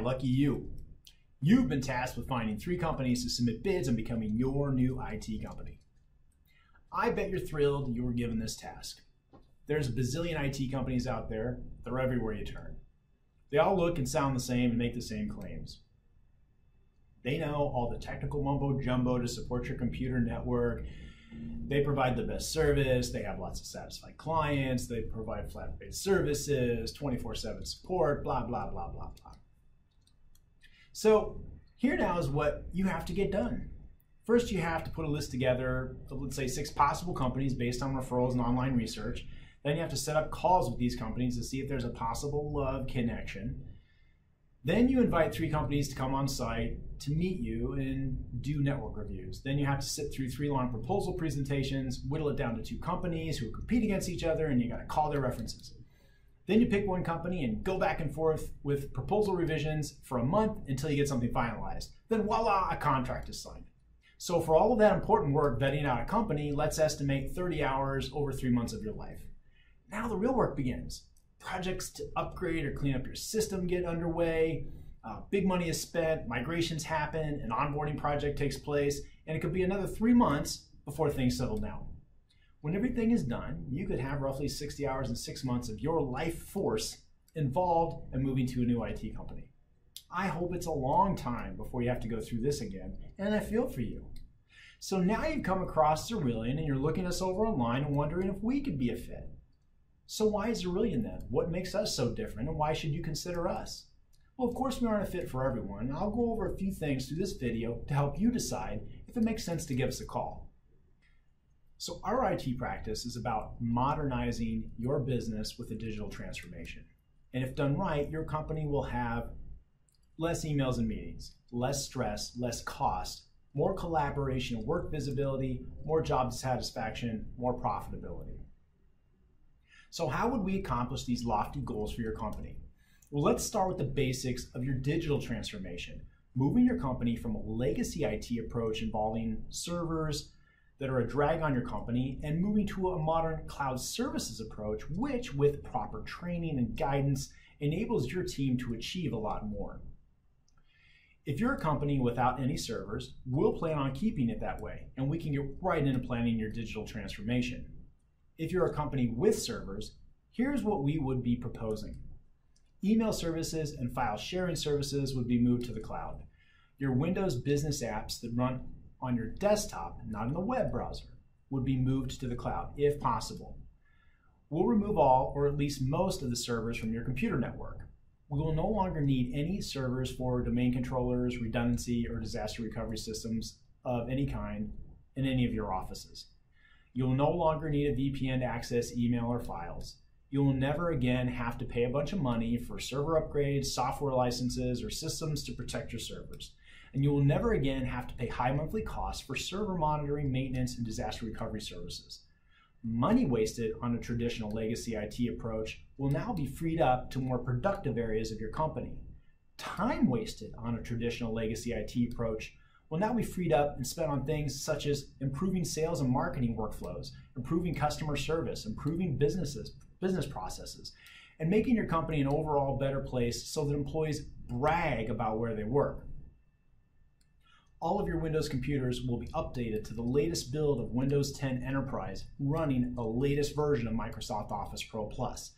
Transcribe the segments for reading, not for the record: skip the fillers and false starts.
lucky you. You've been tasked with finding 3 companies to submit bids on becoming your new IT company. I bet you're thrilled you were given this task. There's a bazillion IT companies out there. They're everywhere you turn. They all look and sound the same and make the same claims. They know all the technical mumbo jumbo to support your computer network. They provide the best service. They have lots of satisfied clients. They provide flat-rate services, 24/7 support, blah, blah, blah, blah, blah. So here now is what you have to get done. First, you have to put a list together of, let's say, 6 possible companies based on referrals and online research. Then you have to set up calls with these companies to see if there's a possible connection. Then you invite 3 companies to come on site to meet you and do network reviews. Then you have to sit through 3 long proposal presentations, whittle it down to 2 companies who compete against each other, and you got to call their references. Then you pick one company and go back and forth with proposal revisions for a month until you get something finalized. Then voila, a contract is signed. So for all of that important work vetting out a company, let's estimate 30 hours over 3 months of your life. Now the real work begins. Projects to upgrade or clean up your system get underway, big money is spent, migrations happen, an onboarding project takes place, and it could be another 3 months before things settle down. When everything is done, you could have roughly 60 hours and 6 months of your life force involved in moving to a new IT company. I hope it's a long time before you have to go through this again, and I feel for you. So now you've come across Xerillion and you're looking us over online and wondering if we could be a fit. So why is Xerillion then? What makes us so different, and why should you consider us? Well, of course we aren't a fit for everyone, and I'll go over a few things through this video to help you decide if it makes sense to give us a call. So our IT practice is about modernizing your business with a digital transformation. And if done right, your company will have less emails and meetings, less stress, less cost, more collaboration and work visibility, more job satisfaction, more profitability. So how would we accomplish these lofty goals for your company? Well, let's start with the basics of your digital transformation, moving your company from a legacy IT approach involving servers that are a drag on your company and moving to a modern cloud services approach, which with proper training and guidance enables your team to achieve a lot more. If you're a company without any servers, we'll plan on keeping it that way, and we can get right into planning your digital transformation. If you're a company with servers, here's what we would be proposing. Email services and file sharing services would be moved to the cloud. Your Windows business apps that run on your desktop, not in the web browser, would be moved to the cloud if possible. We'll remove all or at least most of the servers from your computer network. We will no longer need any servers for domain controllers, redundancy, or disaster recovery systems of any kind in any of your offices. You will no longer need a VPN to access email or files. You will never again have to pay a bunch of money for server upgrades, software licenses, or systems to protect your servers. And you will never again have to pay high monthly costs for server monitoring, maintenance, and disaster recovery services. Money wasted on a traditional legacy IT approach will now be freed up to more productive areas of your company. Time wasted on a traditional legacy IT approach will now be freed up and spent on things such as improving sales and marketing workflows, improving customer service, improving business processes, and making your company an overall better place so that employees brag about where they work. All of your Windows computers will be updated to the latest build of Windows 10 Enterprise running the latest version of Microsoft Office Pro Plus.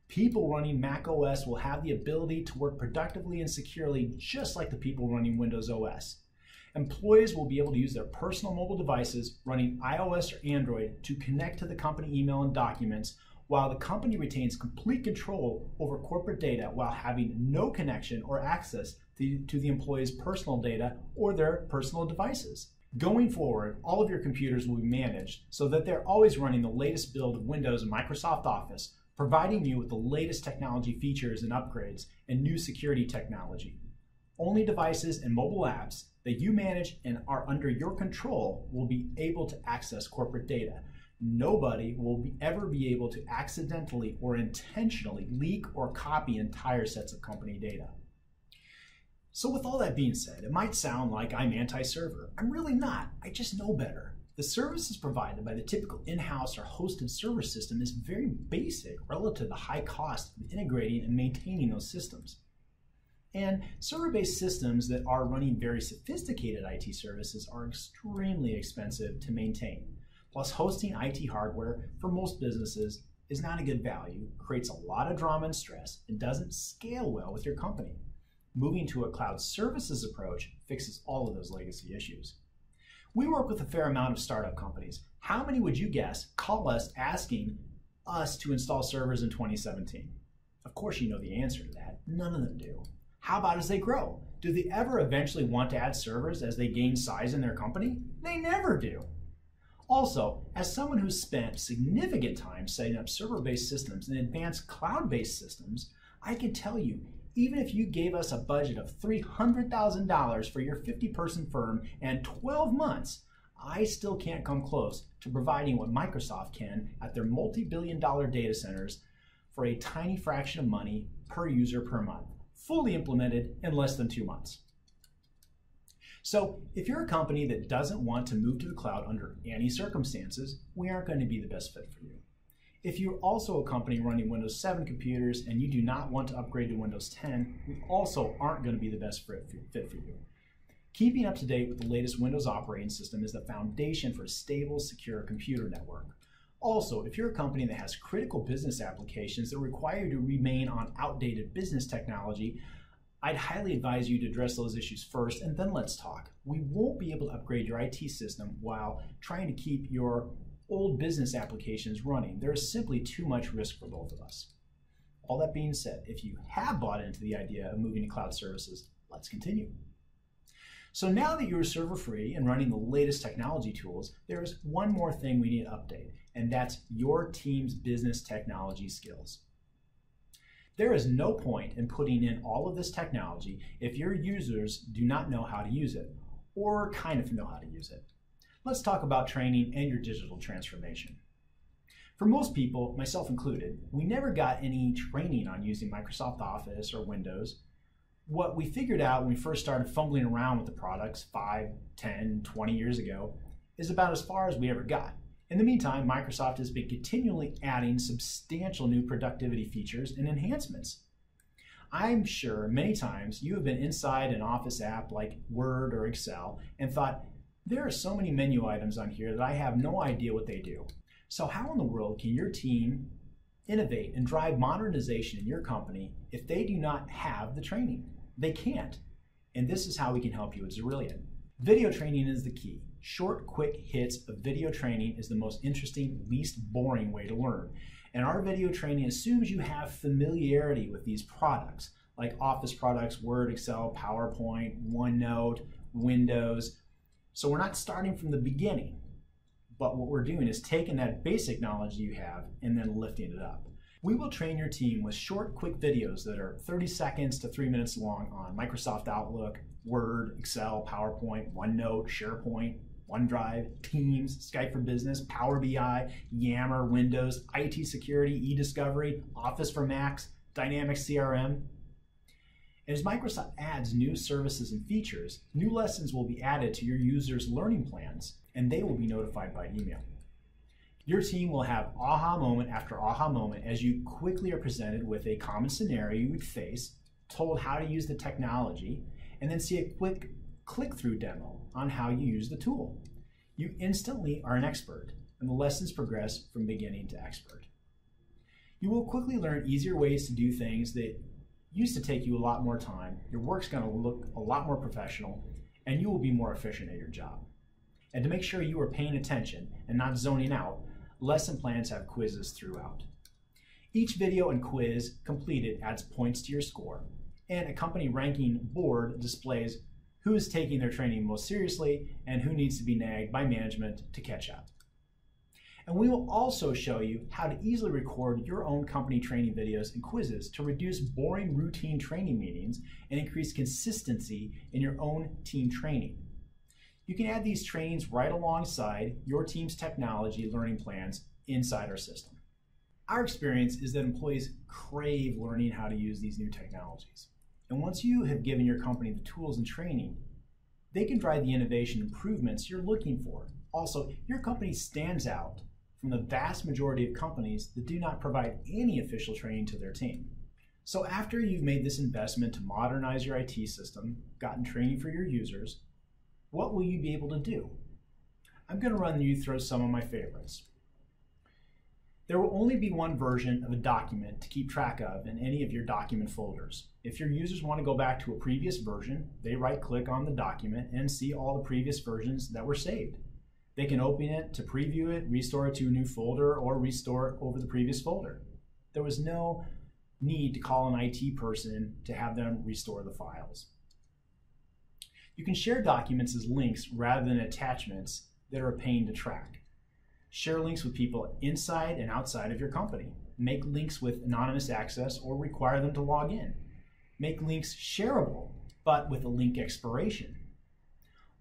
People running Mac OS will have the ability to work productively and securely just like the people running Windows OS. Employees will be able to use their personal mobile devices running iOS or Android to connect to the company email and documents, while the company retains complete control over corporate data while having no connection or access to the employee's personal data or their personal devices. Going forward, all of your computers will be managed so that they're always running the latest build of Windows and Microsoft Office, providing you with the latest technology features and upgrades and new security technology. Only devices and mobile apps that you manage and are under your control will be able to access corporate data. Nobody will ever be able to accidentally or intentionally leak or copy entire sets of company data. So with all that being said, it might sound like I'm anti-server. I'm really not. I just know better. The services provided by the typical in-house or hosted server system is very basic relative to the high cost of integrating and maintaining those systems. And server-based systems that are running very sophisticated IT services are extremely expensive to maintain. Plus, hosting IT hardware for most businesses is not a good value, creates a lot of drama and stress, and doesn't scale well with your company. Moving to a cloud services approach fixes all of those legacy issues. We work with a fair amount of startup companies. How many would you guess call us asking us to install servers in 2017? Of course you know the answer to that. None of them do. How about as they grow? Do they ever eventually want to add servers as they gain size in their company? They never do. Also, as someone who's spent significant time setting up server-based systems and advanced cloud-based systems, I can tell you, even if you gave us a budget of $300,000 for your 50-person firm and 12 months, I still can't come close to providing what Microsoft can at their multi-billion-dollar data centers for a tiny fraction of money per user per month, fully implemented in less than 2 months. So if you're a company that doesn't want to move to the cloud under any circumstances, we aren't going to be the best fit for you. If you're also a company running Windows 7 computers and you do not want to upgrade to Windows 10, we also aren't going to be the best fit for you. Keeping up to date with the latest Windows operating system is the foundation for a stable, secure computer network. Also, if you're a company that has critical business applications that require you to remain on outdated business technology, I'd highly advise you to address those issues first, and then let's talk. We won't be able to upgrade your IT system while trying to keep your old business applications running. There is simply too much risk for both of us. All that being said, if you have bought into the idea of moving to cloud services, let's continue. So now that you're server-free and running the latest technology tools, there is one more thing we need to update, and that's your team's business technology skills. There is no point in putting in all of this technology if your users do not know how to use it, or kind of know how to use it. Let's talk about training and your digital transformation. For most people, myself included, we never got any training on using Microsoft Office or Windows. What we figured out when we first started fumbling around with the products 5, 10, 20 years ago is about as far as we ever got. In the meantime, Microsoft has been continually adding substantial new productivity features and enhancements. I'm sure many times you have been inside an Office app like Word or Excel and thought, there are so many menu items on here that I have no idea what they do. So how in the world can your team innovate and drive modernization in your company if they do not have the training? They can't. And this is how we can help you at Xerillion. Video training is the key. Short, quick hits of video training is the most interesting, least boring way to learn. And our video training assumes you have familiarity with these products, like Office products, Word, Excel, PowerPoint, OneNote, Windows. So we're not starting from the beginning, but what we're doing is taking that basic knowledge you have and then lifting it up. We will train your team with short, quick videos that are 30 seconds to 3 minutes long on Microsoft Outlook, Word, Excel, PowerPoint, OneNote, SharePoint, OneDrive, Teams, Skype for Business, Power BI, Yammer, Windows, IT security, e-discovery, Office for Macs, Dynamics CRM. As Microsoft adds new services and features, new lessons will be added to your users' learning plans, and they will be notified by email. Your team will have aha moment after aha moment as you quickly are presented with a common scenario you would face, told how to use the technology, and then see a quick click-through demo on how you use the tool. You instantly are an expert, and the lessons progress from beginning to expert. You will quickly learn easier ways to do things that used to take you a lot more time. Your work's going to look a lot more professional, and you will be more efficient at your job. And to make sure you are paying attention and not zoning out, lesson plans have quizzes throughout. Each video and quiz completed adds points to your score, and a company ranking board displays who is taking their training most seriously and who needs to be nagged by management to catch up. And we will also show you how to easily record your own company training videos and quizzes to reduce boring routine training meetings and increase consistency in your own team training. You can add these trainings right alongside your team's technology learning plans inside our system. Our experience is that employees crave learning how to use these new technologies. And once you have given your company the tools and training, they can drive the innovation improvements you're looking for. Also, your company stands out from the vast majority of companies that do not provide any official training to their team. So after you've made this investment to modernize your IT system, gotten training for your users, what will you be able to do? I'm going to run you through some of my favorites. There will only be one version of a document to keep track of in any of your document folders. If your users want to go back to a previous version, they right-click on the document and see all the previous versions that were saved. They can open it to preview it, restore it to a new folder, or restore it over the previous folder. There was no need to call an IT person to have them restore the files. You can share documents as links rather than attachments that are a pain to track. Share links with people inside and outside of your company. Make links with anonymous access or require them to log in. Make links shareable, but with a link expiration.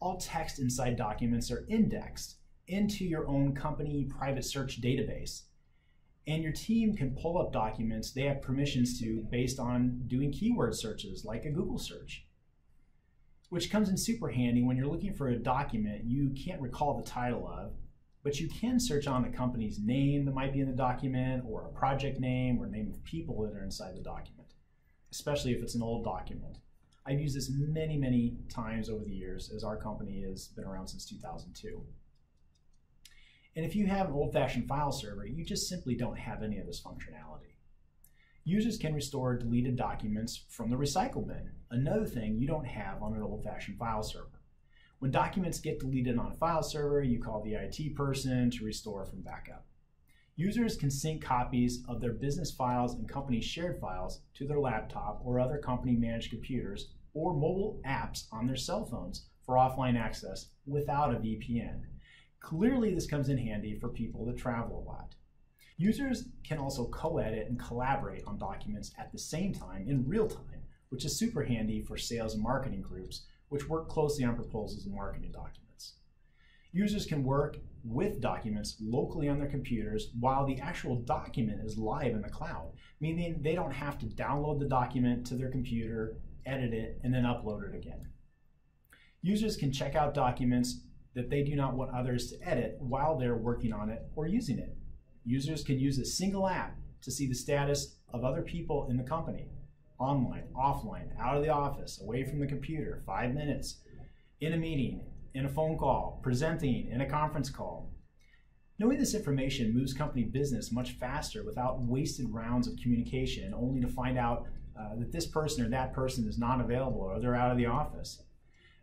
All text inside documents are indexed into your own company private search database. And your team can pull up documents they have permissions to based on doing keyword searches like a Google search, which comes in super handy when you're looking for a document you can't recall the title of, but you can search on the company's name that might be in the document, or a project name, or name of people that are inside the document, especially if it's an old document. I've used this many, many times over the years, as our company has been around since 2002. And if you have an old-fashioned file server, you just simply don't have any of this functionality. Users can restore deleted documents from the recycle bin, another thing you don't have on an old-fashioned file server. When documents get deleted on a file server, you call the IT person to restore from backup. Users can sync copies of their business files and company shared files to their laptop or other company managed computers or mobile apps on their cell phones for offline access without a VPN. Clearly, this comes in handy for people that travel a lot. Users can also co-edit and collaborate on documents at the same time in real time, which is super handy for sales and marketing groups, which work closely on proposals and marketing documents. Users can work with documents locally on their computers while the actual document is live in the cloud, meaning they don't have to download the document to their computer, edit it, and then upload it again. Users can check out documents that they do not want others to edit while they're working on it or using it. Users can use a single app to see the status of other people in the company, online, offline, out of the office, away from the computer, 5 minutes, in a meeting, in a phone call, presenting, in a conference call. Knowing this information moves company business much faster without wasted rounds of communication, only to find out that this person or that person is not available or they're out of the office.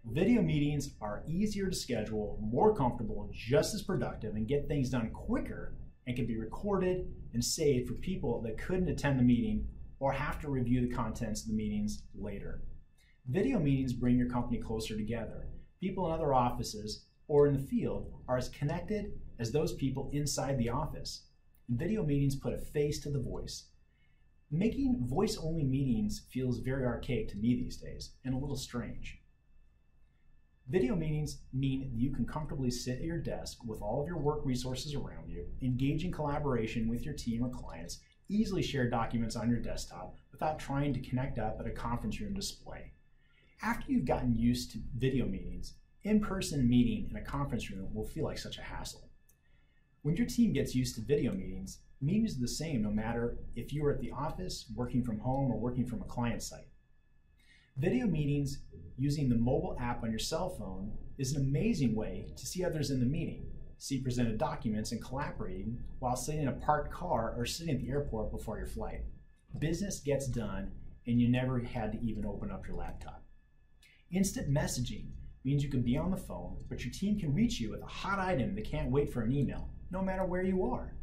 Video meetings are easier to schedule, more comfortable, just as productive, and get things done quicker, and can be recorded and saved for people that couldn't attend the meeting or have to review the contents of the meetings later. Video meetings bring your company closer together. People in other offices or in the field are as connected as those people inside the office. And video meetings put a face to the voice. Making voice-only meetings feels very archaic to me these days, and a little strange. Video meetings mean that you can comfortably sit at your desk with all of your work resources around you, engage in collaboration with your team or clients, easily share documents on your desktop without trying to connect up at a conference room display. After you've gotten used to video meetings, in-person meeting in a conference room will feel like such a hassle. When your team gets used to video meetings, meetings are the same no matter if you are at the office, working from home, or working from a client site. Video meetings using the mobile app on your cell phone is an amazing way to see others in the meeting, see presented documents, and collaborating while sitting in a parked car or sitting at the airport before your flight. Business gets done, and you never had to even open up your laptop. Instant messaging means you can be on the phone, but your team can reach you with a hot item that can't wait for an email, no matter where you are.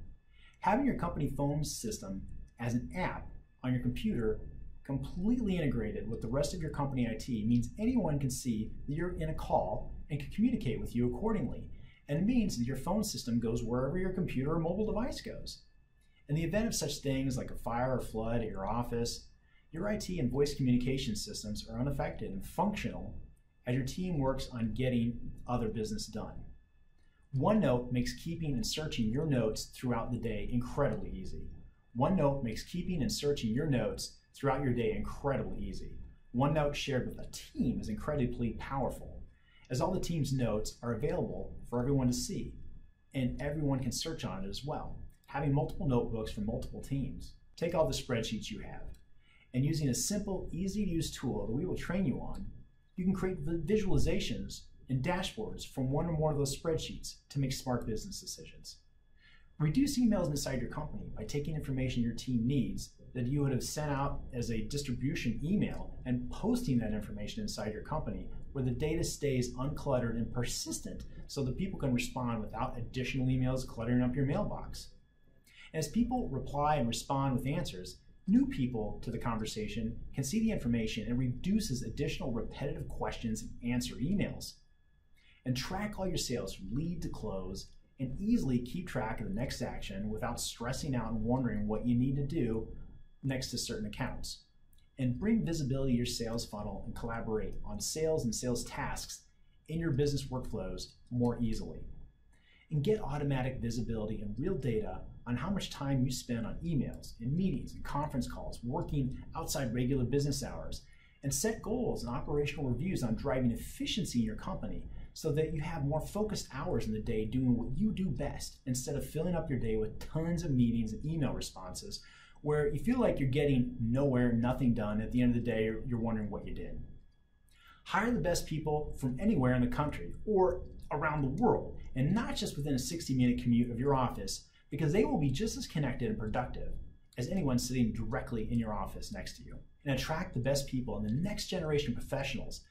Having your company phone system as an app on your computer completely integrated with the rest of your company IT means anyone can see that you're in a call and can communicate with you accordingly. And it means that your phone system goes wherever your computer or mobile device goes. In the event of such things like a fire or flood at your office, your IT and voice communication systems are unaffected and functional as your team works on getting other business done. OneNote makes keeping and searching your notes throughout the day incredibly easy. OneNote makes keeping and searching your notes throughout your day incredibly easy. OneNote shared with a team is incredibly powerful, as all the team's notes are available for everyone to see, and everyone can search on it as well, having multiple notebooks for multiple teams. Take all the spreadsheets you have. And using a simple, easy-to-use tool that we will train you on, you can create visualizations and dashboards from one or more of those spreadsheets to make smart business decisions. Reduce emails inside your company by taking information your team needs that you would have sent out as a distribution email and posting that information inside your company where the data stays uncluttered and persistent so that people can respond without additional emails cluttering up your mailbox. As people reply and respond with answers, new people to the conversation can see the information and reduces additional repetitive questions and answer emails. And track all your sales from lead to close and easily keep track of the next action without stressing out and wondering what you need to do next to certain accounts. And bring visibility to your sales funnel and collaborate on sales and sales tasks in your business workflows more easily. And get automatic visibility and real data on how much time you spend on emails and meetings and conference calls, working outside regular business hours, and set goals and operational reviews on driving efficiency in your company so that you have more focused hours in the day doing what you do best instead of filling up your day with tons of meetings and email responses where you feel like you're getting nowhere, nothing done. At the end of the day, you're wondering what you did. Hire the best people from anywhere in the country or around the world, and not just within a 60-minute commute of your office, because they will be just as connected and productive as anyone sitting directly in your office next to you. And attract the best people and the next generation professionals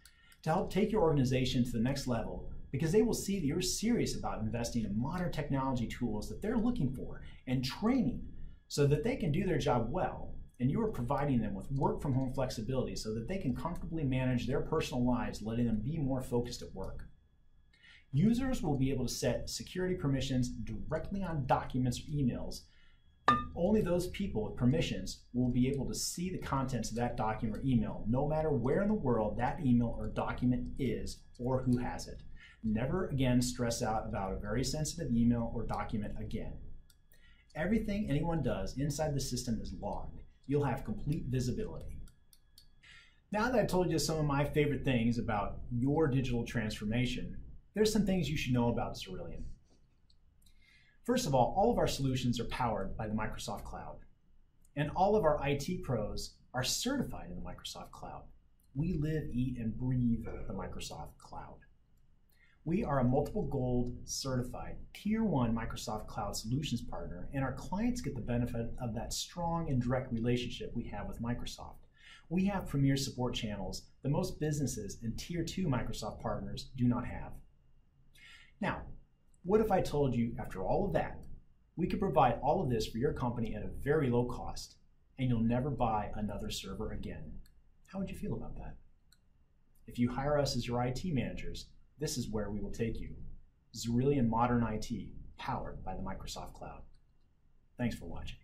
to help take your organization to the next level, because they will see that you're serious about investing in modern technology tools that they're looking for and training so that they can do their job well, and you are providing them with work from home flexibility so that they can comfortably manage their personal lives, letting them be more focused at work. Users will be able to set security permissions directly on documents or emails, and only those people with permissions will be able to see the contents of that document or email, no matter where in the world that email or document is or who has it. Never again stress out about a very sensitive email or document again. Everything anyone does inside the system is logged. You'll have complete visibility. Now that I've told you some of my favorite things about your digital transformation, there's some things you should know about Xerillion. First of all of our solutions are powered by the Microsoft Cloud, and all of our IT pros are certified in the Microsoft Cloud. We live, eat, and breathe the Microsoft Cloud. We are a multiple gold certified Tier 1 Microsoft Cloud Solutions partner, and our clients get the benefit of that strong and direct relationship we have with Microsoft. We have premier support channels that most businesses and Tier 2 Microsoft partners do not have. Now, what if I told you after all of that, we could provide all of this for your company at a very low cost, and you'll never buy another server again? How would you feel about that? If you hire us as your IT managers, this is where we will take you. Xerillion Modern IT, powered by the Microsoft Cloud. Thanks for watching.